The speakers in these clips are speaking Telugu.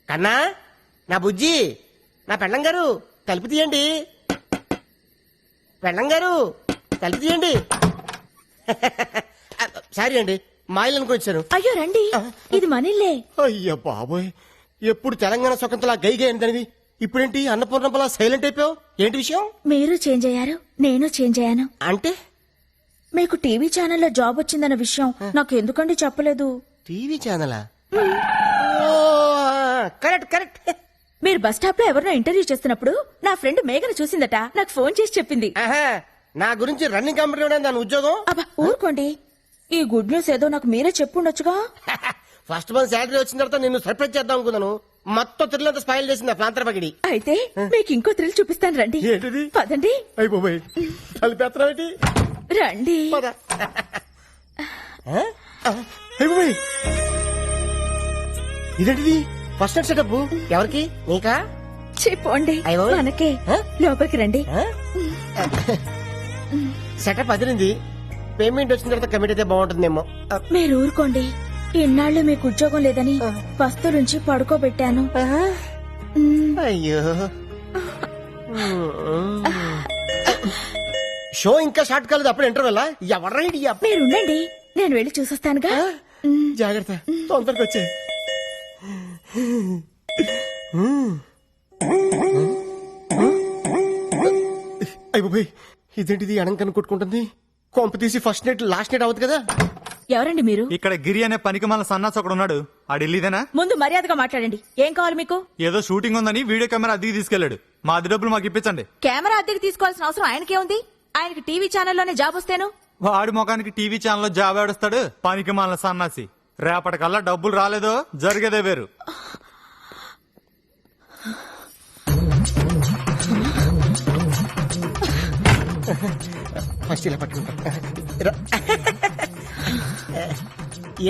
కన్నా, నా బుజ్జి, నా పెళ్ళం గారు తలుపు తీయండి. పెళ్ళం గారు తలుపు తీయండి. సారీ అండి, మా ఇల్లు అనుకొచ్చాను. అయ్యో రండి, ఇది మనిల్లే. అయ్యో బాబోయ్, ఎప్పుడు తెలంగాణ స్వతంత్ర గైగా ఏంటనిది, ఇప్పుడేంటి అన్నపూర్ణంపలా సైలెంట్ అయిపోయావు? ఏంటి విషయం? మీరు చేంజ్ అయ్యారు, నేను చేంజ్ అయ్యాను. అంటే మీకు టీవీ ఛానల్లో జాబ్ వచ్చిందన్న విషయం నాకు ఎందుకండి చెప్పలేదు? టీవీ ఛానలా? Correct correct. మీరు బస్ స్టాప్ లో ఎవరినో ఇంటర్వ్యూ చేస్తున్నప్పుడు నా ఫ్రెండ్ మేఘను చూసిందట, నాకు ఫోన్ చేసి చెప్పింది. నా గురించి రన్నింగ్ కంపెనీ దాని ఉద్యోగం. అబ్బా ఊరుకోండి, ఈ గుడ్ న్యూస్ ఏదో నాకు మీరే చెప్పుండొచ్చుగా. ఫస్ట్ మంత్ శాలరీ వచ్చిన తర్వాత నిన్ను సర్ప్రైజ్ చేద్దాం అనుకున్నాను. మొత్తం థ్రిల్ స్పాయిల్ చేసింది ఆ ప్రాంతర పగిడి. అయితే మీకు ఇంకో థ్రిల్ చూపిస్తాను రండి. ఏంటిది? పదండి. అయిపోయి కలిపేత్తావేంటి? రండి. ఇదేంటిది? ఫస్ట్ నైట్ సెటప్ ఎవరికి? నీకా? చెప్పండి మనకే. లోపలికి రండి. సెటప్ అదిరింది. పేమెంట్ వచ్చిన తర్వాత కమిట్ అయితే బాగుంటుందేమో. మీరు ఊరుకోండి, ఇన్నాళ్ళు మీకు ఉద్యోగం లేదని పస్తులుంచి పడుకోబెట్టాను. అయ్యో, షో ఇంకా స్టార్ట్ కాలేదు, అప్పుడు ఇంటర్వెల్. ఎవరైంది? మీరు ఉండండి, నేను వెళ్ళి చూసొస్తానుగా. జాగ్రత్త, తొందరగా వచ్చే. అయిపోయి ఇదేంటిది? అడంకని కొట్టుకుంటుంది. కొంప తీసి ఫస్ట్ నైట్ లాస్ట్ నైట్ అవుతుంది కదా. ఎవరండి మీరు? ఇక్కడ గిరి అనే పనికి మన సన్నాసి ఒకడు ఉన్నాడు. ఆ ఢిల్లీదేనా? ముందు మర్యాదగా మాట్లాడండి. ఏం కావాలి మీకు? ఏదో షూటింగ్ ఉందని వీడియో కెమెరా అద్దెకి తీసుకెళ్లాడు. మా అద్దె డబ్బులు మాకు ఇప్పించండి. కెమెరా అద్దెకి తీసుకోవాల్సిన అవసరం ఆయనకేముంది? ఆయనకి టీవీ ఛానల్లోనే జాబ్ వస్తేను. వాడి ముఖానికి టీవీ ఛానల్లో జాబ్ ఆడుస్తాడు పనికి మన సన్నాసి. రేపటికల్లా డబ్బులు రాలేదో జరిగేదే వేరు. ఫస్ట్ ఇలా పట్టుకుంటా.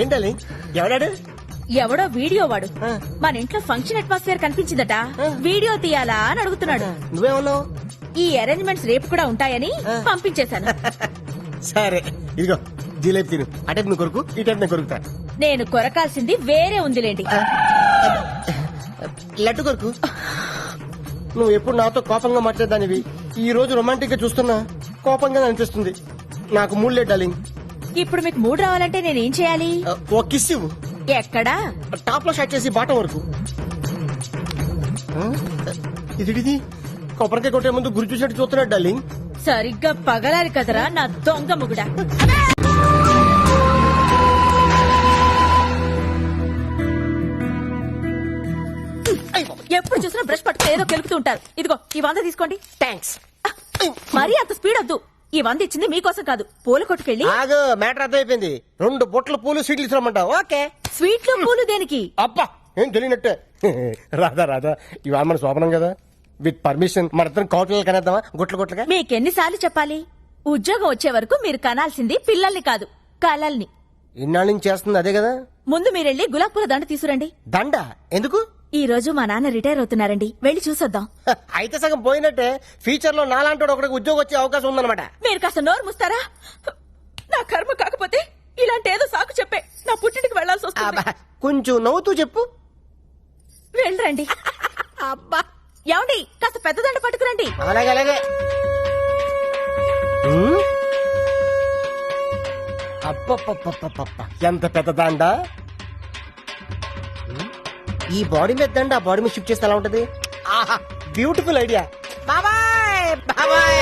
ఏంటది? ఎవడాడు? ఎవడో వీడియో వాడు మన ఇంట్లో ఫంక్షన్ అట్మాస్ఫియర్ కనిపించిందట, వీడియో తీయాలా అని అడుగుతున్నాడు. నువ్వేమన్నావు? ఈ అరేంజ్మెంట్స్ రేపు కూడా ఉంటాయని పంపించేశాను. సరే ఇదిగో జిలేబీ తిను. అటే నువ్వు కొరుకు, ఈ టైప్ నేను కొరుకుతా. నేను కొరకాల్సింది వేరే ఉందిలేండి. లడ్డు కొరుకు. నువ్వు ఎప్పుడు నాతో కోపంగా మాట్లాడదానివి, ఈ రోజు రొమాంటిక్ గా చూస్తున్నా కోపంగా అనిపిస్తుంది. నాకు మూడు లేదు డార్లింగ్. ఇప్పుడు మీకు మూడు రావాలంటే నేనేం చేయాలి? ఓ కిస్ ఇవ్వు. ఎక్కడా? టాప్ లో షాట్ చేసి బాటం వరకు. ఇది కొబ్బరికాయ కొట్టే ముందు గురి చూసినట్టు చూస్తున్నాడు డార్లింగ్. సరిగ్గా పగలాలి కదరా నా దొంగ ముగుడా. ఎప్పుడు చూసినా బ్రష్ పట్టుకుని ఏదో కెలుకుతూ ఉంటారు. ఇదిగో ఈ 100 తీసుకోండి. థ్యాంక్స్. మరీ అంత స్పీడ్ వద్దు. ఈ 100 ఇచ్చింది మీకోసం కాదు, పూల కొట్టుకెళ్ళి. ఆగు, మ్యాటర్ అర్థమైపోయింది. 2 బొట్ల పూలు స్వీట్లు ఇస్తామంటావు. ఓకే. స్వీట్లు పూలు దేనికి? అబ్బా ఏం తెలియనట్టే. రాధా ఇవాళ మన శోభనం కదా, విత్ పర్మిషన్ మన ఇద్దరం కౌటలు కనేద్దామా? గుట్లుగా మీకెన్నిసార్లు చెప్పాలి? ఉద్యోగం వచ్చే వరకు మీరు కనాల్సింది పిల్లల్ని కాదు, కలల్ని. ఇన్నాళ్ళ నుంచి చేస్తుంది అదే కదా. ముందు మీరెళ్ళి గులాబ్ పూల దండ తీసుకురండి. దండ ఎందుకు? ఈ రోజు మా నాన్న రిటైర్ అవుతున్నారండి, వెళ్ళి చూసొద్దాం. అయితే సగం పోయినట్టే. ఫ్యూచర్ లో నాలాంటి ఒకటికి ఉద్యోగం వచ్చే అవకాశం ఉందన్నమాట. మీరు కాస్త నోరు ముస్తారా? నా కర్మ కాకపోతే ఇలాంటి ఏదో సాకు చెప్పే నా పుట్టింటికి వెళ్లాల్సి వస్తుంది. కొంచెం నవ్వుతూ చెప్పు. వెళ్ళరండి. అబ్బా ఏమండి, కాస్త పెద్ద దండ పట్టుకురండి. అలాగే అలాగే. అప్ప ఎంత పెద్ద దండ. ఈ బాడీ మీద దండ ఆ బాడీ మీద షిఫ్ట్ చేస్తే ఎలా ఉంటది? ఆహా, బ్యూటిఫుల్ ఐడియా. బాబాయ్ బాబాయ్,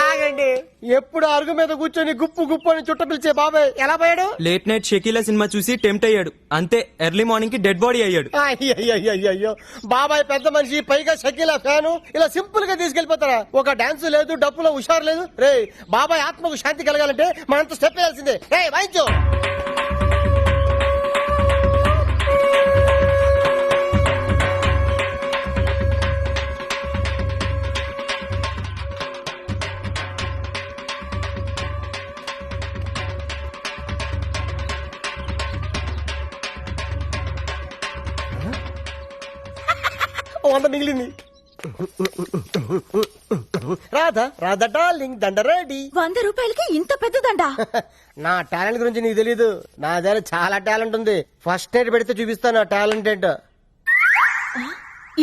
ఆగండి. ఎప్పుడు అరుగు మీద కూర్చొని గుప్పు గుప్పు అని చుట్ట పిలిచే బాబాయ్ ఎలా పోయాడు? లేట్ నైట్ షకీలా సినిమా చూసి టెంప్ట్ అయ్యాడు, అంతే. ఎర్లీ మార్నింగ్ కి డెడ్ బాడీ అయ్యాడు. అయ్యో బాబాయ్ పెద్ద మనిషి, పైగా షకీలా ఫ్యాను. ఇలా సింపుల్ గా తీసుకెళ్లిపోతారా? ఒక డాన్స్ లేదు, డప్పులో హుషారు లేదు. రే బాబాయ్ ఆత్మకు శాంతి కలగాలంటే మనంత స్టెప్ వేయాల్సిందే. రే వాయించు. మిగిలింది. రాధా రాధా డార్లింగ్ దండ రెడీ. 100 రూపాయలకి ఇంత పెద్దదండా? నా టాలెంట్ గురించి నీకు తెలీదు. నా దగ్గర చాలా టాలెంట్ ఉంది. ఫస్ట్ ఎయిడ్ పెడితే చూపిస్తాను నా టాలెంట్ ఏంటో.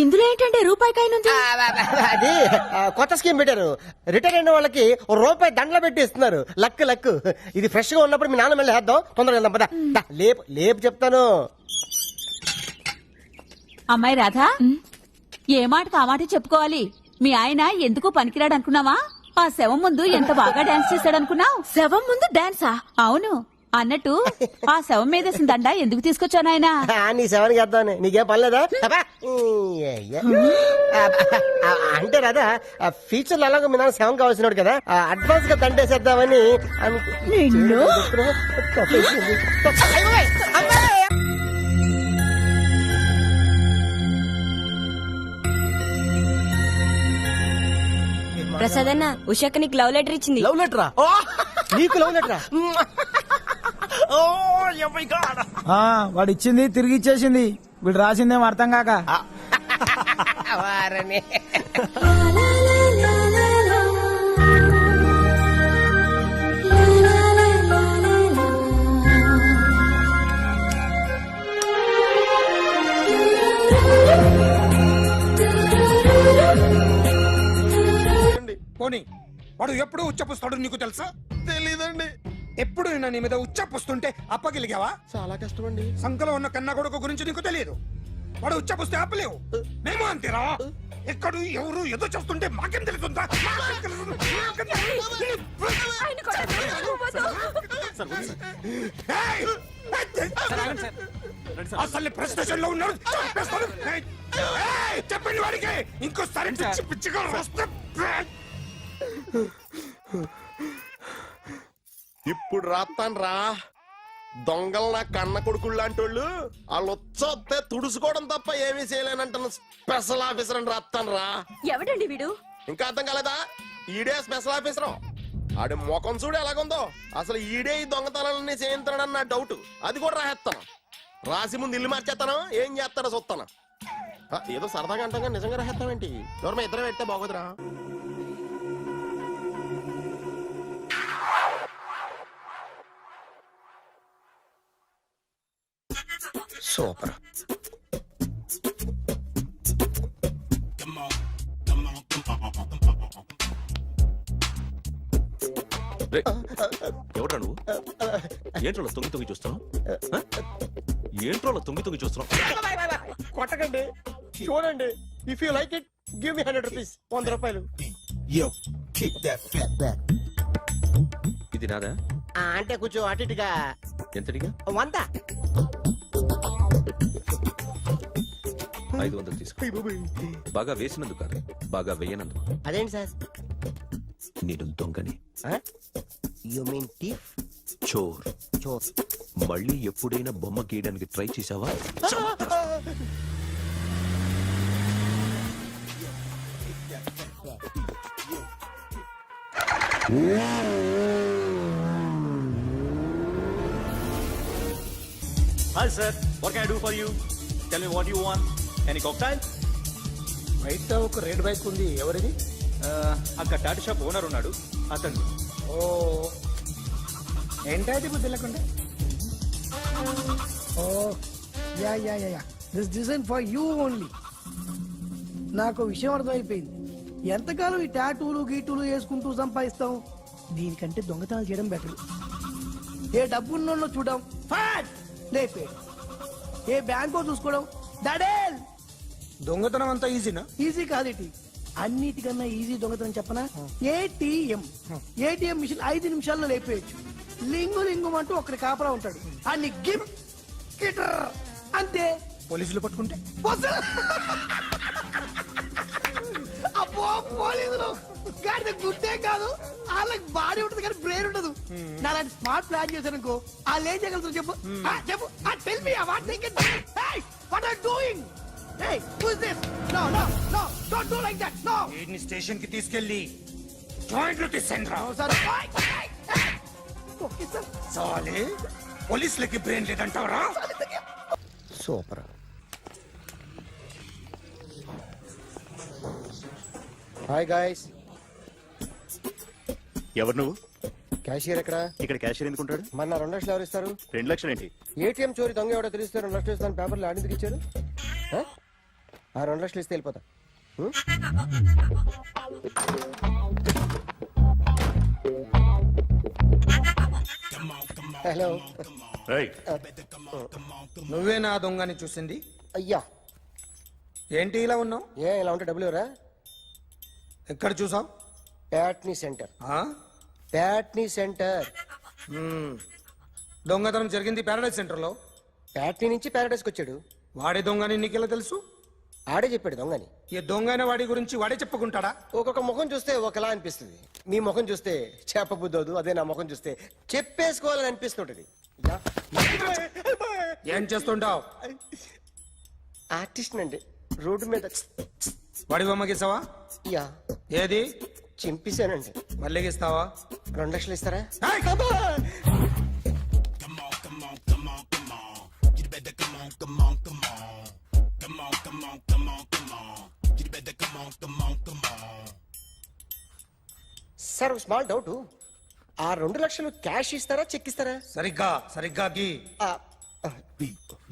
ఇందులో ఏంటంటే రూపాయికాయనుంది. అది కొత్త స్కీమ్ పెట్టారు. రిటైర్ అయిన వాళ్ళకి రూపాయి దండలు పెట్టి ఇస్తున్నారు. Luck luck. ఇది ఫ్రెష్ గా ఉన్నప్పుడు మీ నాన్న మళ్ళీ వేద్దాం. తొందరగా వెళ్దాం పద. లేపు లేపు చెప్తాను. అమ్మాయి రాధా, ఏ మాటకు ఆ మాట చెప్పుకోవాలి. మీ ఆయన ఎందుకు పనికిరాడు అనుకున్నావా? ఆ శవం ముందు ఎంత బాగా డాన్స్ చేశాడనుకున్నావు? శవం ముందు డాన్సా? అవును. అన్నట్టు ఆ శవం మీదేసిన దండ ఎందుకు తీసుకొచ్చాను ఆయన? నీ సెవెన్కి వేద్దామని. నీకేం పర్లేదా? అంటే రాదా ఫ్యూచర్ లో అలాగే మీ నాన్న సెవెన్ కావాల్సినాడు కదా, అడ్వాన్స్ గా దండేసేద్దామని నిన్ను? ప్రసాద్ అన్న ఉషాకి నీకు లవ్ లెటర్ ఇచ్చింది. లవ్ లెటరా? నీకు లవ్ లెటరా? వాడు ఇచ్చింది తిరిగి ఇచ్చేసింది. వీడు రాసిందేమో అర్థం కాక. వారని. పోనీ వాడు ఎప్పుడు ఉచ్చపుస్తాడు నీకు తెలుసా? తెలీదండి. ఎప్పుడు నిన్న నీ మీద ఉచ్చపుస్తుంటే అప్పగిలిగావా? చాలా కష్టమండి. సంకలో ఉన్న కన్న కొడుకు గురించి నీకు తెలియదు. వాడు ఉచ్చపుస్తే ఆపలేవు. మేము అంతేరా. ఎక్కడు ఎవరు ఏదో చేస్తుంటే మాకేం తెలుస్తుందా? ఏయ్! అసలు ప్రెస్ స్టేషన్ లో ఉన్నాడు. చంపేస్తాను. ఏయ్! చెప్పండి వాడికి ఇంకోసారి పిచ్చి పిచ్చిగా వస్తే ఇప్పుడు రాత్తాను రా. దొంగలు నా కన్న కొడుకుళ్ళు లాంటి వాళ్ళు వాళ్ళు వచ్చొస్తే తుడుచుకోవడం తప్ప ఏమీ చేయలేనంటున్న స్పెషల్ ఆఫీసర్ అని రాత్తాను రా. ఎవడండి వీడు? ఇంకా అర్థం కాలేదా? ఈడే స్పెషల్ ఆఫీసర్. ఆడి ముఖం చూడు ఎలాగుందో. అసలు ఈడే ఈ దొంగతనాలన్నీ చేయించాడని నా డౌట్. అది కూడా రాసేస్తాను. రాసి ముందు ఇల్లు మార్చేస్తాను. ఏం చేస్తాడో చూస్తాను. ఏదో సరదాగా అంటాగా నిజంగా రాసేస్తామేంటి? ఎవరమ్మా ఇద్దరం పెడితే బాగోదురా. సూపర్. ఎవడ్రా నువ్వు? ఏంట్రోలో తొంగి తొంగి చూస్తున్నావు? ఏంట్రోలో తొంగి తొంగి చూస్తున్నావు? కొట్టకండి, చూడండి. If you like it give me 100 rupees. 100 రూపాయలు. ఇది నాదా? అంటే కొంచెం అటు ఇటుగా. ఎంతడిగా? 100. 500 తీసుకో. బాగా వేసినందుకు కాదు, బాగా వేయనందుకు. అదేంటి సార్? నేను దొంగని. You mean thief? చోర్. చోర్. మళ్ళీ ఎప్పుడైనా బొమ్మ గీయడానికి ట్రై చేసావా? Hi sir, what can I do for you? Tell me what you want. Any cocktail? బయట ఒక రెడ్ బైక్ ఉంది. ఎవరిది? అక్కడ టాటా షాప్ ఓనర్ ఉన్నాడు, అతను. ఓ ఏంటది బుద్ధి లేకుండా? ఓ yeah yeah yeah yeah this design for you only. నాకు విషయం అర్థమైపోయింది. ఎంతకాలం ఈ టాటూలు గీటూలు వేసుకుంటూ సంపాదిస్తాం? దీనికంటే దొంగతనాలు చేయడం బెటర్. ఏ డబ్బున్నోళ్ళు చూడడం ఫాట్ లేపే, ఏ బ్యాంకో చూసుకోవడం దడేల్. దొంగతనం అంతా ఈజీనా? ఈజీ కాదేటి, అన్నిటికన్నా ఈజీ దొంగతనం చెప్పనా? ఏటీఎం. ఏటీఎం మిషన్ 5 నిమిషాల్లో లేపేయచ్చు. లింగు లింగు అంటూ ఒకటి కాపలా ఉంటాడు. అన్ని గిమ్ గిటర్ అంతే. పోలీసులు పట్టుకుంటే అబ్బో పోలీసులు గాడి గుట్టే కాదు, వాళ్ళకి బాడీ ఉంటుంది కానీ బ్రెయిన్ ఉండదు. నాలాంటి స్మార్ట్ ప్లాన్ చేశానుకో వాళ్ళు ఏం చేయగలుగుతారు చెప్పు? చెప్పు. Tell me what they can. Hey what are doing? Hey who is this? No no no don't do like that. No. వీడిని స్టేషన్ కి తీసుకెళ్ళి జాయింట్లు తీసేంద్రా. Sir okay sir. చాలే, పోలీసులకి బ్రెయిన్ లేదంటావరా? సూపర్. Hi guys. ఎవరు నువ్వు? క్యాషియర్ ఎక్కడ? ఇక్కడ క్యాషియర్ ఎందుకుంటాడు? మన 2 లక్షలు ఎవరు ఇస్తారు? 2 లక్షలు ఏంటి? ఏటీఎం చోరీ దొంగ ఎవడో తెలిస్తే 2 లక్షలు ఇస్తాను పేపర్లు ఆడిందుకు ఇచ్చారు. ఆ 2 లక్షలు ఇస్తే వెళ్ళిపోతా. హలో. రైట్. నువ్వే నా దొంగని చూసింది? అయ్యా ఏంటి ఇలా ఉన్నావు? ఇలా ఉంటే డబ్బులు ఎవరా? ఎక్కడ చూసావు? ప్యాట్నీ సెంటర్. ప్యాట్నీ సెంటర్. దొంగతనం జరిగింది పారాడైజ్ సెంటర్ లో. ప్యాట్నీ నుంచి ప్యారడైస్కి వచ్చాడు. వాడే దొంగని నీకెలా తెలుసు? ఆడే చెప్పాడు దొంగని. ఈ దొంగైన వాడి గురించి వాడే చెప్పుకుంటాడా? ఒక్కొక్క ముఖం చూస్తే ఒకలా అనిపిస్తుంది. మీ ముఖం చూస్తే చెప్పబుద్దోదు, అదే నా ముఖం చూస్తే చెప్పేసుకోవాలని అనిపిస్తుంటది. ఏం చేస్తుంటావు? ఆర్టిస్ట్ అండి. రోడ్డు మీద వాడి బొమ్మ గీసావా? యా ఏది? చింపేశానండి. మళ్ళీ గీస్తావా? 2 లక్షలు ఇస్తారా? సార్ స్మాల్ డౌట్, ఆ 2 లక్షలు క్యాష్ ఇస్తారా చెక్ ఇస్తారా? సరిగ్గా సరిగ్గా గీ.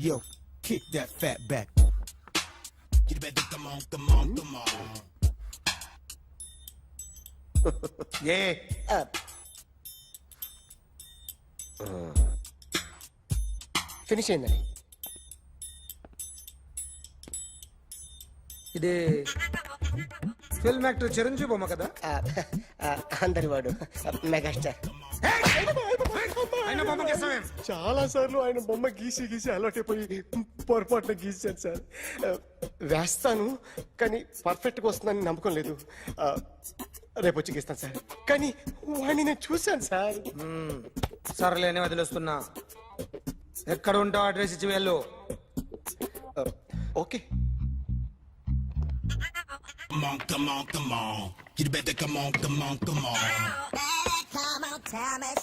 Yo, kick that fat back. A finish అయిందండి. ఇది ఫిల్మ్ యాక్టర్ చిరంజీవి బొమ్మ కదా? అందరి వాడు మెగాస్టార్. ఆయన బొమ్మ గీసావేం? చాలా సార్లు ఆయన బొమ్మ గీసి గీసి అలవాటైపోయి పొరపాటున గీసాను సార్. వేస్తాను కానీ పర్ఫెక్ట్ గా వస్తుందని నమ్మకం లేదు. రేపు వచ్చి గీస్తాను సార్. కానీ వాడిని నేను చూశాను సార్. సర్లేని వదిలేస్తున్నా. ఎక్కడ ఉంటావు అడ్రస్ ఇచ్చి వెళ్ళు. Okay.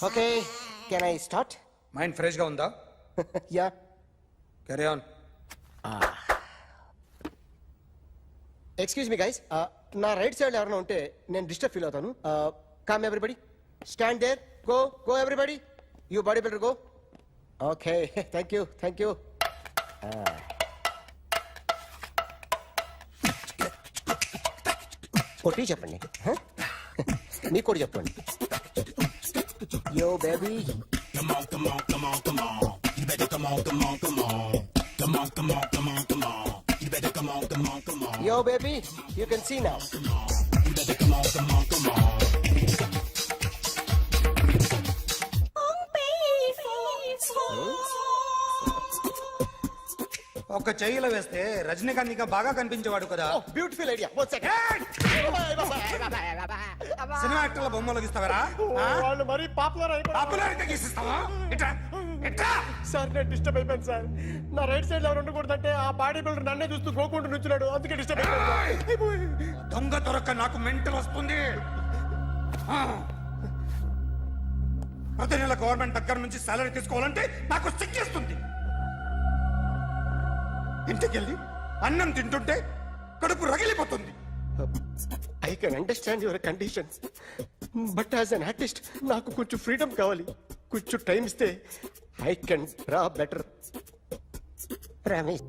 Okay, can I start? Mind fresh గా ఉందా? Yeah. Carry on. Excuse me guys, నా రైట్ సైడ్ ఎవరైనా ఉంటే నేను డిస్టర్బ్ ఫీల్ అవుతాను. Come everybody, stand there, go go everybody, you body builder go. Okay, thank you thank you. కొట్టి చెప్పండి, మీకు కూడా చెప్పండి. Yo baby, yo baby, you can see now. ఒక చెయ్యిలో వేస్తే రజనీకాంత్ ఇంకా బాగా కనిపించేవాడు కదా. Oh, beautiful idea. One second. సినిమా యాక్టర్ల బొమ్మలు గీస్తావరా? వాళ్ళు మరీ పాపులర్ అయిపోయారు. పాపులారిటీ గీసిస్తావా? ఇట్రా ఇట్రా. సార్ నేను డిస్టర్బ్ అయిపోయాను సార్. నా రైట్ సైడ్ ఎవరు ఉండకూడదంటే ఆ బాడీ బిల్డర్ నన్నే చూస్తూ గోకుంటూ నుంచున్నాడు, అందుకే డిస్టర్బ్ అయిపోయాను. దొంగ దొరక్క నాకు మెంటల్ వస్తుంది. ప్రతి నెల గవర్నమెంట్ దగ్గర నుంచి సాలరీ తీసుకోవాలంటే నాకు సిగ్గేస్తుంది. ఇంటికెళ్ళి అన్నం తింటుంటే కడుపు రగిలిపోతుంది. I can understand your conditions, but as an artist నాకు కొంచెం ఫ్రీడమ్ కావాలి. కొంచెం టైం ఇస్తే I can draw better. Promise.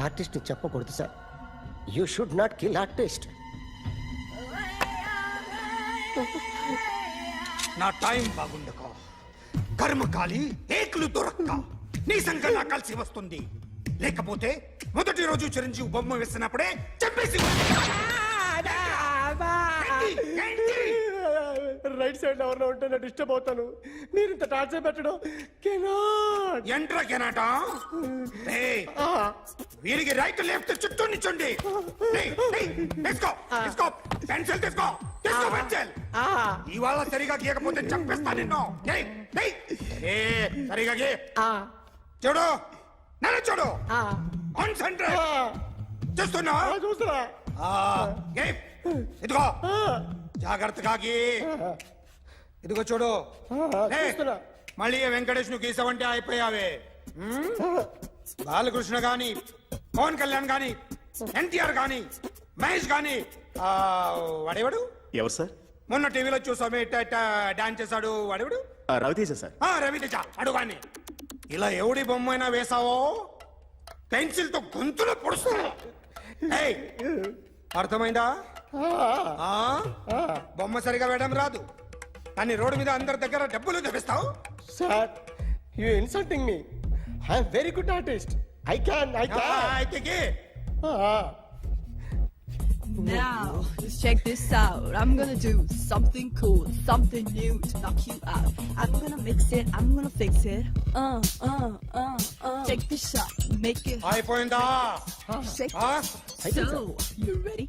Artist చెప్పకూడదు sir. You should not kill artist. నా టైం బాగుండక కర్మకాలి ఏకులు దొరక్క నీ సంఖ్య నాకు కలిసి వస్తుంది. లేకపోతే మొదటి రోజు చిరంజీవి బొమ్మ వేసినప్పుడే చెప్పేసి రైట్ సైడ్ ఎవరిలో ఉంటే నేను డిస్టర్బ్ అవుతాను. మీరు ఇంత టార్చర్ పెట్టడం కెనాట్. ఎంట్రా కెనాట. వీరికి రైట్ లెఫ్ట్ చుట్టూ నిచ్చండి. తీసుకో తీసుకో పెన్సిల్ తీసుకో తీసుకో పెన్సిల్. ఇవాళ సరిగా గీయకపోతే చంపేస్తా నిన్ను. సరిగా గీ. చూడు నన్ను చూడు. కాన్సంట్రేట్ చూస్తున్నా. చూస్తున్నా. ఇదిగో జాగ్రత్తగా గీ. ఇదిగో చూడు లే. చూస్తున్నా. మళ్ళీ వెంకటేష్ ను గీసావంటే అయిపోయావే. బాలకృష్ణ గాని, పవన్ కళ్యాణ్ గాని, ఎన్టీఆర్ గాని, మహేష్ గాని, వాడేవాడు ఎవరు సార్? మొన్న టీవీలో చూసామే డాన్స్ చేశాడు వాడేవాడు? రవితేజ సార్. రవితేజ అడుగాని. ఇలా ఎవడి బొమ్మ అయినా వేసావో పెన్సిల్ తో గొంతులో పొడుస్తున్నా. ఏయ్, అర్థమైందా? ఆ? బొమ్మ సరిగా వేయడం రాదు కానీ రోడ్డు మీద అందరి దగ్గర డబ్బులు తెప్పిస్తావు. Sir you insulting me. I'm very good artist. I can. అయితే గీ. Now, let's check this out. I'm gonna do something cool, something new to knock you out. I'm gonna mix it, I'm gonna fix it. Take this shot, make it hot. అయిపోయిందా? Shake ఆ? it. So, you ready?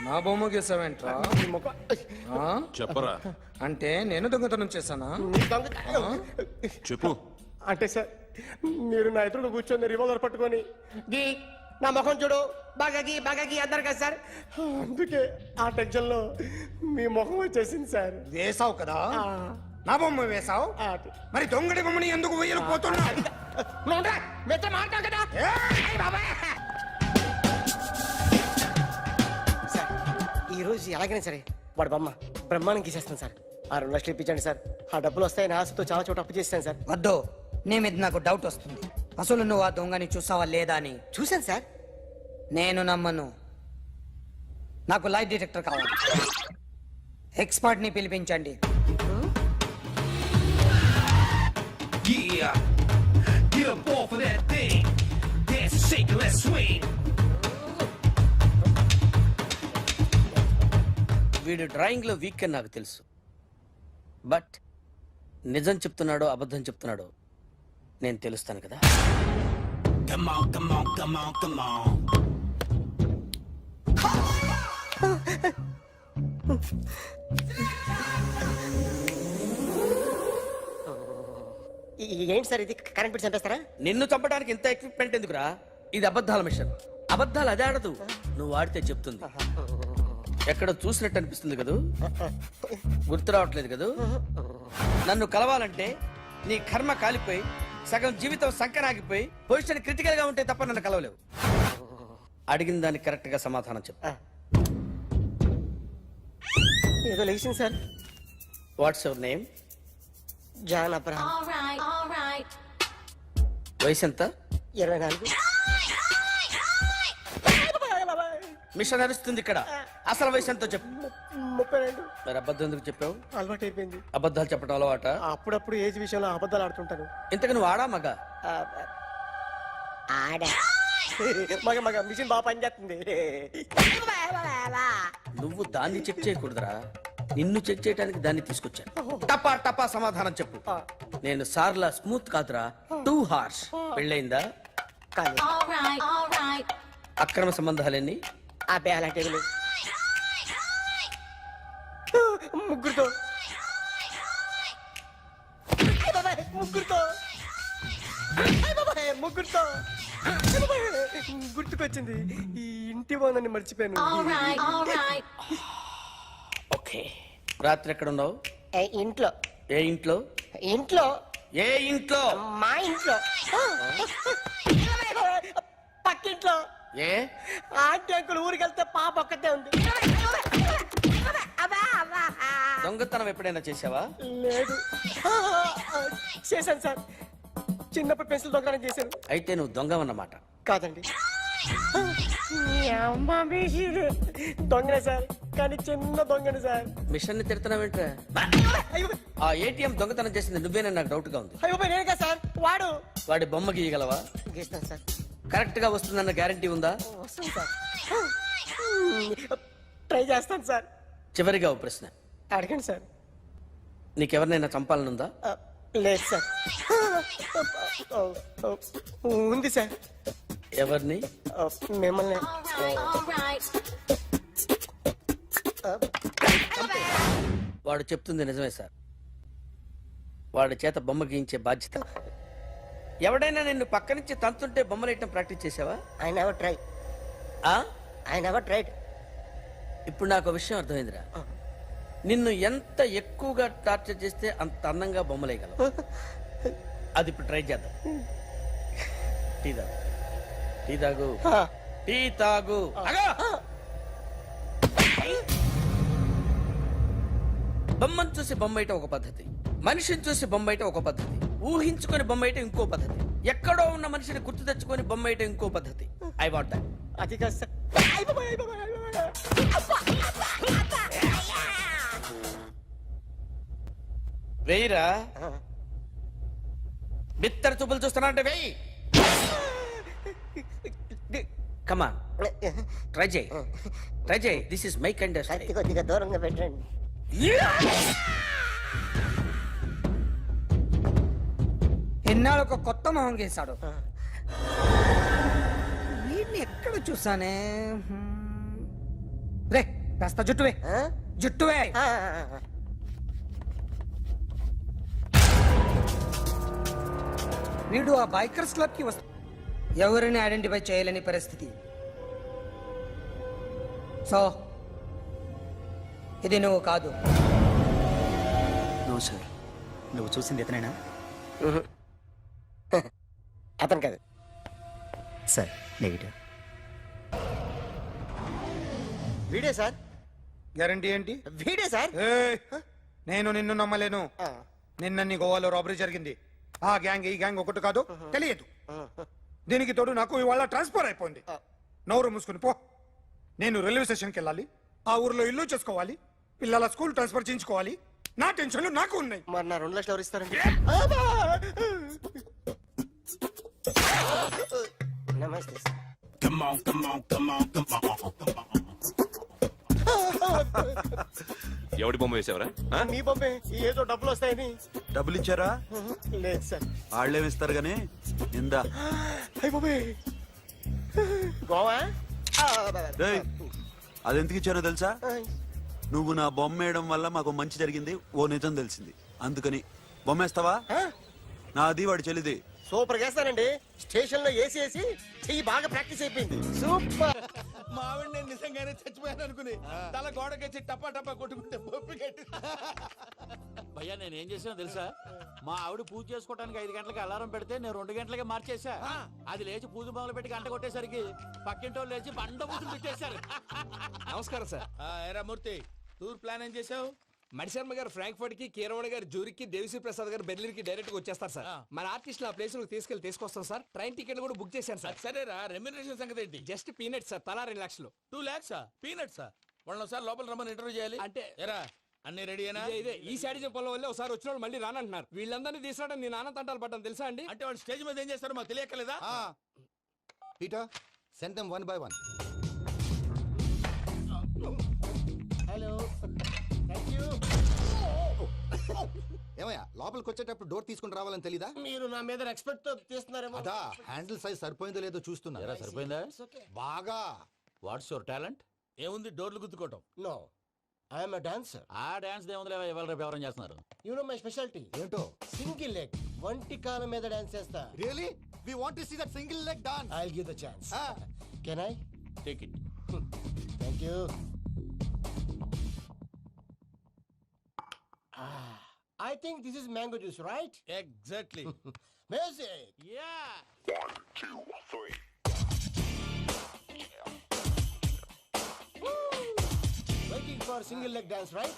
నా బొమ్మ గీసావేంట్రా? చెప్పరా. అంటే నేను దొంగతనం చేశానా? చెప్పు. అంటే సార్ మీరు నా ఎదురు కూర్చొని రివాల్వర్ పట్టుకొని గీ నా ముఖం చూడు బాగా గీ అన్నారు కదా సార్. అందుకే ఆ టెన్షన్ లో మీ ముఖం వచ్చేసింది సార్. వేసావు కదా, నా బొమ్మ వేసావు. మరి దొంగడి బొమ్మని ఎందుకు వేయలు పోతున్నా? సార్ ఈ రోజు ఎలాగైనా సరే వాడు బొమ్మ బ్రహ్మాండం గీసేస్తాను సార్. 6 లక్షలు ఇప్పించండి సార్. ఆ డబ్బులు వస్తాయని ఆశతో చాలా చోట అప్పు చేస్తాను సార్. వద్దు, నీ మీద నాకు డౌట్ వస్తుంది. అసలు నువ్వు ఆ దొంగని చూసావా లేదా అని. చూశాను సార్. నేను నమ్మను. నాకు లై డిటెక్టర్ కావాలి. ఎక్స్పర్ట్ ని పిలిపించండి. వీడు డ్రాయింగ్ లో వీక్ అని నాకు తెలుసు, బట్ నిజం చెప్తున్నాడో అబద్ధం చెప్తున్నాడో నేను తెలుస్తాను కదా. ఏంటి సార్ ఇది? కరెంట్ బిల్ చంపేస్తారా? నిన్ను చంపడానికి ఇంత ఎక్విప్మెంట్ ఎందుకురా? ఇది అబద్ధాల మిషన్. అబద్ధాలు అదే ఆడదు, నువ్వు ఆడితే చెప్తుంది. ఎక్కడ చూసినట్టు అనిపిస్తుంది కదూ, గుర్తు రావట్లేదు కదూ. నన్ను కలవాలంటే నీ కర్మ కాలిపోయి సగం జీవితం సంకరాగిపోయి పొజిషన్ క్రిటికల్ గా ఉంటే తప్ప నన్ను కలవలేవు. అడిగిన దానికి కరెక్ట్ గా సమాధానం చెప్పు. ఏదో లేచింది sir. What's your name? John Abraham. వయసు ఎంత? 24. మిషన్ నడుస్తుంది ఇక్కడ. అసలు వయసు ఎంతో చెప్పు. 32. మరి అబద్ధం ఎందుకు చెప్పావు? అలవాటు అయిపోయింది. అబద్ధాలు చెప్పడం అలవాట? అప్పుడప్పుడు ఏజ్ విషయంలో అబద్ధాలు ఆడుతుంటాను. ఇంతకు నువ్వు ఆడా మగ? ఆడా. మగ మిషన్ బాగా పనిచేస్తుంది. నువ్వు దాన్ని చెక్ చేయకూడదురా, నిన్ను చెక్ చేయడానికి దాన్ని తీసుకొచ్చాను. టపా టపా సమాధానం చెప్పు. నేను సార్లా స్మూత్ కాదురా, టూ హార్ష్. పెళ్ళయిందా? అక్రమ సంబంధాలన్నీ? అబ్బే అలాంటి ముగ్గురుతో గుర్తుకొచ్చింది. ఈ ఇంటి బాగుందని మర్చిపోయాను. ఓకే. రాత్రి ఎక్కడ ఉన్నావు? ఇంట్లో. ఏ ఇంట్లో? ఇంట్లో. ఏ ఇంట్లో? మా ఇంట్లో. పక్కింట్లో. ఏ ఆంటీ అంకుల్ ఊరికి వెళ్తే పాప ఒక్కతే ఉంది. దొంగతనం ఎప్పుడైనా చేసావా? లేదు. చేశాను సార్. చిన్నప్పుడు పెన్సిల్ దొంగతనం చేశాను. అయితే నువ్వు దొంగవన్నమాట. కాదండి, దొంగనే సార్, కానీ చిన్న దొంగనే సార్. మిషన్ ని తిడుతున్నావేంట్రా? ఆ ఏటీఎం దొంగతనం చేసింది నువ్వేనని నాకు డౌట్ గా ఉంది. అయ్యో నేను కదా సార్. వాడి బొమ్మ గీయగలవా? గీస్తాను సార్. కరెక్ట్ గా వస్తుందన్న గ్యారంటీ ఉందా? వస్తాను సార్. ట్రై చేస్తాను సార్. చివరిగా ఓ ప్రశ్న అడగండి సార్. నీకెవరినైనా చంపాలనుందా? లేదు సార్. ఉంది సార్. ఎవరిని? మిమ్మల్ని. వాడు చెప్తుంది నిజమే సార్. వాడి చేత బొమ్మ గీయించే బాధ్యత ఎవడైనా నిన్ను పక్క నుంచి తంతుంటే బొమ్మలేయటం ప్రాక్టీస్ చేసావా? I never try. I never tried. ఇప్పుడు నాకు విషయం అర్థమైందిరా. నిన్ను ఎంత ఎక్కువగా టార్చర్ చేస్తే అంత అందంగా బొమ్మలేయగలవు. అది ఇప్పుడు ట్రై చేద్దాం. టీ తాగు, టీ తాగు, టీ తాగు. బొమ్మను చూసి బొమ్మేయటం ఒక పద్ధతి, మనిషిని చూసి బొమ్మేయటం ఒక పద్ధతి, ఊహించుకొని బొమ్మేయటం ఇంకో పద్ధతి, ఎక్కడో ఉన్న మనిషిని గుర్తు తెచ్చుకొని బొమ్మేయటం ఇంకో పద్ధతి. I want that. అది కాదు సార్. వెయ్యిరా. బిత్తర చూపులు చూస్తున్నా అంటే వెయ్యి. కమా, ట్రై చేయి, ట్రై చేయి. This is my kind. కొద్దిగా దూరంగా పెట్టండి. ఎన్నాళ్ళు ఒక కొత్త మొహం గీశాడు. వీడిని ఎక్కడ చూసానే? రే కాస్త జుట్టువే, జుట్టువే. వీడు ఆ బైకర్స్ క్లబ్ కి వస్తా, ఎవరిని ఐడెంటిఫై చేయలేని పరిస్థితి. సో ఇది నువ్వు కాదు. నో సార్, నువ్వు చూసింది ఇతనేనా? అతను కాదు సార్, నెగిటివ్. వీడే సార్. గ్యారంటీ ఏంటి? వీడే సార్. నేను నిన్ను నమ్మలేను. నిన్న నీ గోవాలో రాబరీ జరిగింది. ఆ గ్యాంగ్ ఈ గ్యాంగ్ ఒకటి కాదు, తెలియదు. దీనికి తోడు నాకు ఇవాళ ట్రాన్స్ఫర్ అయిపోయింది. నోరు మూసుకుని పో. నేను రైల్వే స్టేషన్కి వెళ్ళాలి, ఆ ఊర్లో ఇల్లు చేసుకోవాలి, పిల్లల స్కూల్ ట్రాన్స్ఫర్ చేయించుకోవాలి. నా టెన్షన్లు నాకు ఉన్నాయి. మరి నా 2 లక్షలు ఎవరు ఇస్తారండి? నమస్తే. ఎవడి బొమ్మ వేసావరా? నీ బొమ్మే. ఏదో డబ్బులు వస్తాయని. డబ్బులు ఇచ్చారా? లేదు సార్. వాళ్ళేమిస్తారు గానీ ఇందా. అయ్య బాబే, గోవా. అదెందుకు ఇచ్చారో తెలుసా? నువ్వు నా బొమ్మ వేయడం వల్ల మాకు మంచి జరిగింది, ఓ నిజం తెలిసింది. అందుకని బొమ్మేస్తావా? నాది వాడి చెల్లిది. సూపర్ చేస్తానండి. స్టేషన్ లో ఏసీ వేసి చెయ్యి బాగా ప్రాక్టీస్ అయిపోయింది. సూపర్. మా ఆవిడ నేను నిజంగానే చచ్చిపోయాను అనుకుని తల గోడకొచ్చి టపా టపా కొట్టుకుంటే బొప్పి కట్టి. భయ్యా నేను ఏం చేసానో తెలుసా? మా ఆవిడ పూజ చేసుకోవడానికి 5 గంటలకి అలారం పెడితే నేను 2 గంటలకి మార్చేసా. అది లేచి పూజ మొదలు పెట్టి గంట కొట్టేసరికి పక్కింటి వాళ్ళు లేచి బండ పూజలు పెట్టేశారు. నమస్కారం సార్. ఏరా మూర్తి, టూర్ ప్లాన్ ఏం చేసావు? మణిశర్మ గారు ఫ్రాంక్ఫర్ట్ కి, కీరవాణ గారు జూరిక్ కి, దేవిశ్రీ ప్రసాద్ గారు బెర్లిన్ కి డైరెక్ట్ గా వచ్చేస్తారు సార్. మన ఆర్టిస్ట్ ఆ ప్లేస్ తీసుకొస్తాం సార్. ట్రైన్ టికెట్ కూడా బుక్ చేశాను సార్. సరేరా, రెమ్యూనరేషన్ సంగతి ఏంటి? జస్ట్ పీనట్ సార్, తలా 2 లక్షలు. 2 lakhs పీనట్సా? వాళ్ళని ఒకసారి లోపల రమ్మని ఇంటర్వ్యూ చేయాలి. అంటే ఎరా అన్ని రెడీనా? ఇదే ఈ శాడిజం పొలం వల్ల ఒకసారి వచ్చిన వాళ్ళు మళ్ళీ రానంటున్నారు. వీళ్ళందరినీ తీసుకురావడం నేను నాన్న తంటాలు పడ్డాను తెలుసా అండి. అంటే వాళ్ళు స్టేజ్ మీద ఏం చేస్తారో మాకు తెలియక్కలేదా? Peter, send them 1 by 1. Hello, thank you. ఏమయ్యా, లోపలికి వచ్చేటప్పుడు డోర్ తీసుకుని రావాలని తెలీదా? మీరు నా మీద ఎక్స్పెక్ట్ తో తీస్తున్నారేమో. అదా హ్యాండిల్ సైజ్ సరిపోయిందో లేదో చూస్తున్నా. సరిపోయిందా? బాగా. What's your talent? ఏముంది డోర్లు గుద్దుకోవటం? No, I am a dancer. ఆ డాన్స్ దేవుందిలే, ఇవాళ రేపు ఎవరైనా చేస్తున్నారు. You know my speciality. ఏంటో? సింగిల్ లెగ్, వంటి కాలం మీద డాన్స్ చేస్తా. Really? We want to see that single leg dance. I will give the chance. Can I? Take it. Thank you. I think this is mango juice, right? Exactly. Music. Yeah. 1, 2, 3. Waiting for single leg dance, right?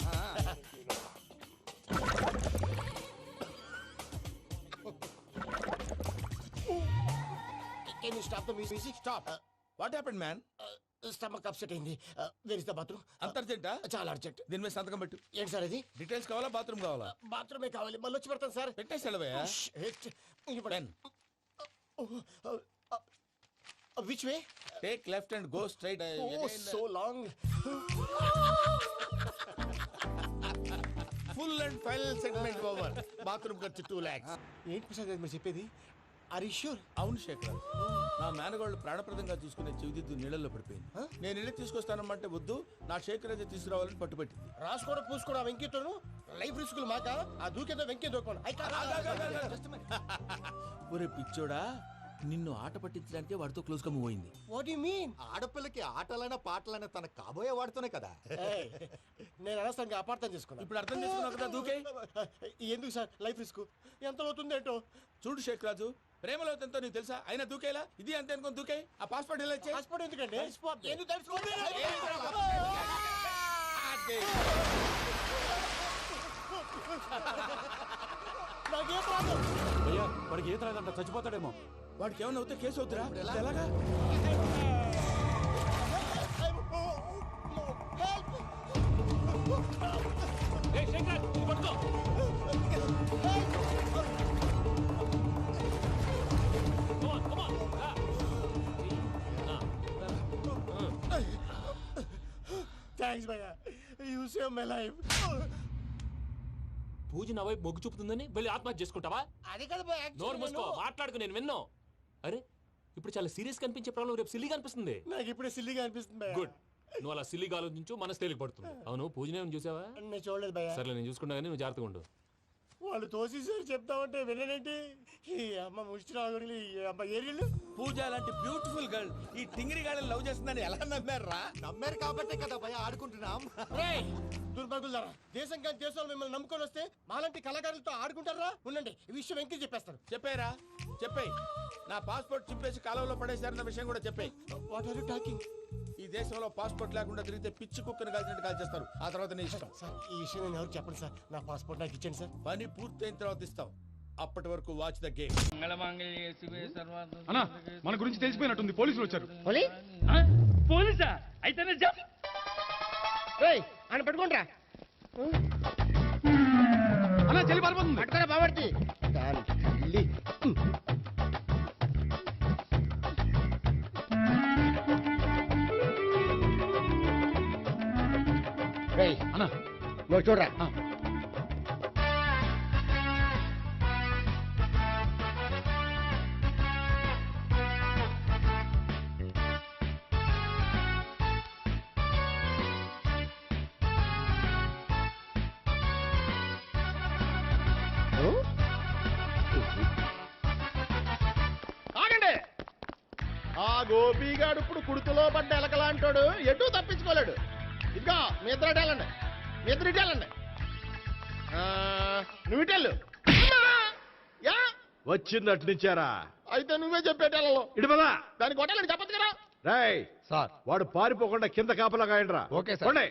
Can you stop the music? Stop. What happened, man? Stomach upset అయింది. Where is the bathroom? అంత అర్జెంటా? చాలా అర్జెంట్. దీని మీద సంతకం పెట్టు. ఏంటి సార్ ఇది? డీటెయిల్స్ కావాలా, బాత్రూమ్ కావాలా? బాత్రూమే కావాలి. మళ్ళీ వచ్చి పెడతాను sir. పెట్టేసాడవయ్యా. Which way? Take left and go straight. Oh, so long. Full and final segment over. Bathroom ఖర్చు 2 lakhs. ఏంటి ప్రసాద్ గారు మీరు చెప్పేది? అవును శేఖర్, నా మేనగోళ్ళు ప్రాణప్రదంగా చూసుకునే చెవిదిద్దు నీళ్ళల్లో పడిపోయింది. నేను ఇల్లు తీసుకొస్తానమ్మంటే వద్దు, నా శేఖర్ అయితే తీసుకురావాలని పట్టుబట్టింది. రాసుకోవడం పూసుకోవడం వెంకీతోను లైఫ్ రిస్కులు మాక ఆ దూకేదో వెంకీ దూకోండి. ఒరే పిచ్చోడా, నిన్ను ఆట పట్టించడానికి వాడితో క్లోజ్ గా మూవ్ అయింది. What you mean? ఆడపిల్లకి ఆటలైనా పాటలైనా తన కాబోయే వాడుతూనే కదా. నేను అనవసరంగా అపార్థం చేసుకున్నాను. ఇప్పుడు అర్థం చేసుకున్నావు కదా, దూకే. ఎందుకు సార్ లైఫ్ రిస్క్ ఎంత అవుతుంది ఏంటో? చూడు శేఖర్ రాజు, ప్రేమలో ఎంతో నీకు తెలుసా? అయినా దూకేలా, ఇది అంతే అనుకుని దూకే. ఆ పాస్పోర్ట్ ఎలా ఇచ్చే? పాస్పోర్ట్ ఎందుకండి? ఎందుకు తెలుసుకోండి? నాకేం రాదు. భయ్యా వాడికి ఈత రాదంట, చచ్చిపోతాడేమో. వాడికి ఏమైనా అవుతే కేసు అవుతురా? ఎలాగా? ఏయ్ శేఖర్, ఇది పట్టుకో. Come on, come on. Thanks భయ్యా, యూ సేవ్ మై లైఫ్. పూజ నా వైపు మొగ్గు చూపుతుందని వెళ్ళి ఆత్మహత్య చేసుకుంటావా? అది కదా భయ్యా, నోరు మూసుకో, మాట్లాడుకు, నేను విన్నో. అరే ఇప్పుడు చాలా సీరియస్ కనిపించే ప్రాబ్లం రేపు సిల్లీగా అనిపిస్తుంది. నాకు ఇప్పుడే సిల్లీగా అనిపిస్తుంది భయ్యా. గుడ్, నువ్వు అలా సిల్లీగా ఆలోచించు, మనసు తేలిక పడుతుంది. అవును పూజనే చూసావా? నేను చూడలేదు భయ్యా. సరే నేను చూసుకుంటా కానీ నువ్వు జాగ్రత్తగా ఉండు. వాళ్ళు తోసేసారు చెప్తామంటే విననేంటి? ఈ అమ్మ ముష్టి రాగుడి అమ్మ ఏరియలు. పూజ లాంటి బ్యూటిఫుల్ గర్ల్ ఈ టింగిరి గాళ్ళని లవ్ చేస్తుందని ఎలా నమ్మారా? నమ్మారు కాబట్టే కదా భయ ఆడుకుంటున్నాం. దుర్భగులారా, దేశం కానీ దేశంలో మిమ్మల్ని నమ్ముకొని వస్తే మాలాంటి కళాకారులతో ఆడుకుంటారా? ఉండండి, ఈ విషయం వెంకీ చెప్పేస్తాను. చెప్పారా? చెప్పేయ్. నా పాస్పోర్ట్ చింపేసి కాలంలో పడేశారన్న విషయం కూడా చెప్పేయ్. What are you talking? ఈ దేశంలో పాస్పోర్ట్ లేకుండా తిరిగితే పిచ్చి కుక్కను కాల్చినట్టు కాల్చేస్తారు. ఆ తర్వాత నీ ఇష్టం. సార్ ఈ విషయం నేను ఎవరికి చెప్పండి సార్. నా పాస్పోర్ట్ నాకు ఇచ్చేయండి సార్. పని పూర్తయిన తర్వాత ఇస్తాం. అప్పటి వరకు వాచ్ ద గేమ్. అన్నా, మన గురించి తెలిసిపోయినట్టుంది, పోలీసులు వచ్చారు. పోలీసా? అయితేనే జప్. ఆయన పట్టుకుంటా. అన్నా చెల్లి పారిపోతుంది. పట్టుకోరా బాబర్తి. అన్నా నువ్వు చూడరా. ఆగండి. ఆ గోపిగాడు ఇప్పుడు కుడుకులో పడ్డ ఎలకలాంటాడు, ఎటు తప్పించుకోలేడు. ఇదిగో మీ ఇద్దరు వెళ్ళండి, మీ ఇద్దరు ఇటు వెళ్ళండి. నువ్వు ఇటు వెళ్ళు. యా వచ్చిందటు నుంచారా? అయితే నువ్వే చెప్పేటెళ్ళలో ఇటు పదా. దాన్ని కొట్టాలని చెప్పచ్చు కదా. రేయ్ సార్, వాడు పారిపోకుండా కింద కాపలా కాయండిరా. Okay sir.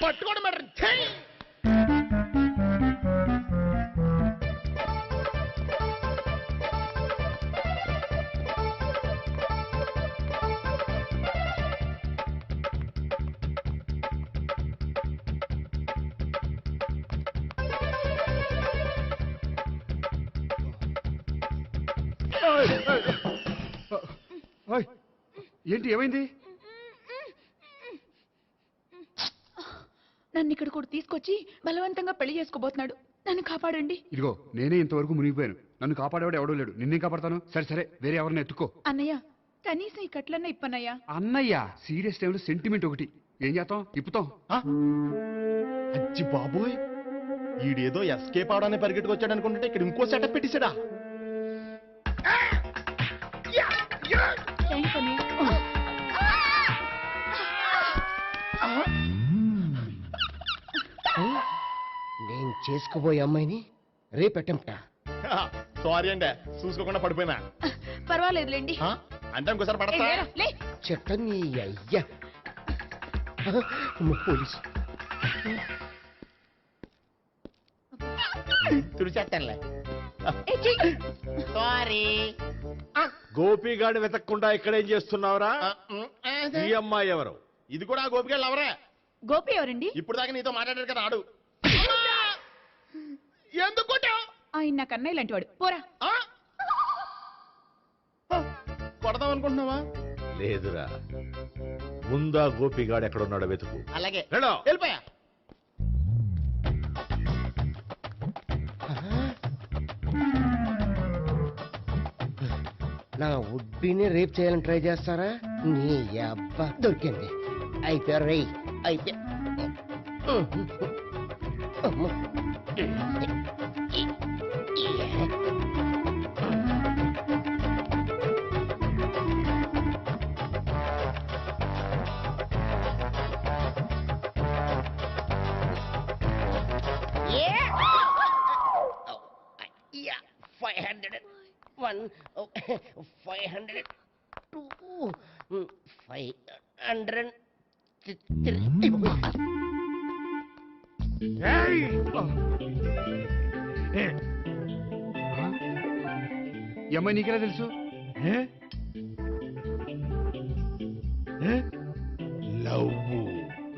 పట్టుకోండి మేడం ఏంటి ఏమైంది? నన్ను ఇక్కడ కూడా తీసుకొచ్చి బలవంతంగా పెళ్లి చేసుకోబోతున్నాడు. నన్ను కాపాడండి. ఇదిగో నేనే ఇంతవరకు మునిగిపోయాను. నన్ను కాపాడేవాడు ఎవడో లేడు. నిన్నే కాపాడతాను. సరే సరే, వేరే ఎవరిని ఎత్తుకో. అన్నయ్య, కనీసం ఈ కట్లన్నా ఇప్పన్నయ్యా. అన్నయ్య సీరియస్ టైంలో సెంటిమెంట్ ఒకటి. ఏం చేస్తాం? ఇప్పుతాం. అచ్చి బాబోయ్, ఈడేదో ఎస్కేప్ అవడానికి పరిగెట్టుకొచ్చాడు అనుకుంటే ఇక్కడ ఇంకో సెటప్ పెట్టేశాడా? థ్యాంక్స్ అన్నయ్య. నేను చేసుకోబోయే అమ్మాయిని రేపెట్టంట. సారీ అండి, చూసుకోకుండా పడిపోయినా. పర్వాలేదులేండి. అంటే ఇంకోసారి పడతా. లే. చెట్టని అయ్యా పోలీసు తుడిచేస్తానులే. సారీ. గోపిగాడు వెతక్కుండా ఇక్కడేం చేస్తున్నావురా? ఈ అమ్మాయి ఎవరు? ఇది కూడా గోపిగాళ్ళు ఎవరే? గోపి ఎవరండి? ఇప్పుడు దాకా నీతో మాట్లాడారు కదా ఆడు. ఎందుకు కొట్టావు? ఆయన నాకు అన్నయ్య లాంటి వాడు. పోరా. కొడదాం అనుకుంటున్నావా? లేదురా, ముందా గోపిగాడు ఎక్కడున్నాడో వెతుకు. అలాగే వెళ్ళు. వెళ్ళిపోయా. నా ఉడ్బీని రేప్ చేయాలని ట్రై చేస్తారా? నీ అబ్బా దొరికింది. అయిపోయారు రై. అయిపోయా. ఈ అమ్మాయి నీకెలా తెలుసు?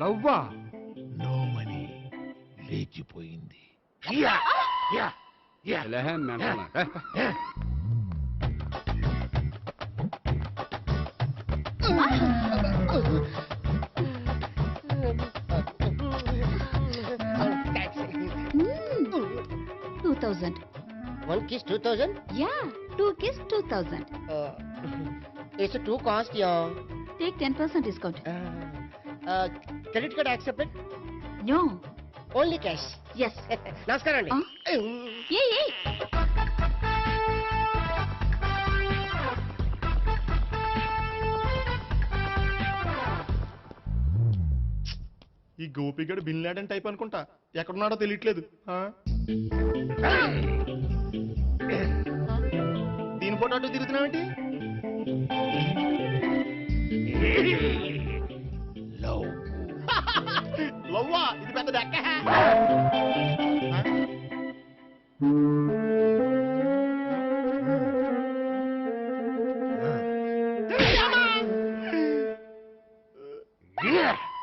లవ్వా? నో మనీ లేచిపోయింది. One kiss 2000? Yeah, 2 kiss 2000. It's a 2 cost, yeah. Take 10% discount. Credit card accepted? No. Only cash. Yes. నమస్కారం అండి. Hey. ఈ గోపిగడు బిన్ లాడెన్ టైప్ అనుకుంటా. ఎక్కడున్నాడో తెలియట్లేదు. దీని ఫోటో అటు తిరుగుతున్నావేంటి? లవ్వా? ఇది పెద్ద డెక్క.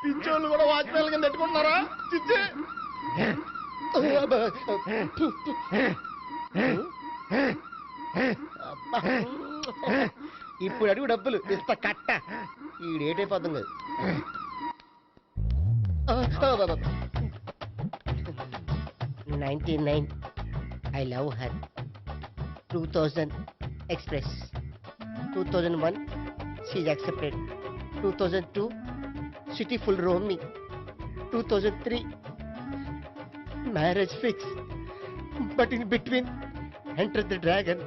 పిచ్చోళ్ళు కూడా వాచ్మెన్ కింద పెట్టుకుంటున్నారా? చిచ్చే. ఇప్పుడు అడుగు డబ్బులు ఇస్తా కట్ట. ఈ డేట్ అయిపోతుంది. 99 I love her. 2000 express. 2001 she's accepted. 2002 city full roaming. 2003 marriage fix. But in between entered the dragon.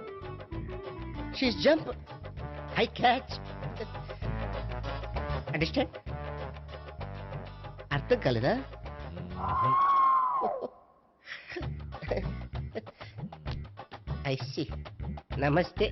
She's jump, I catch. Understand? అర్థం కాలేదా? I see. Namaste.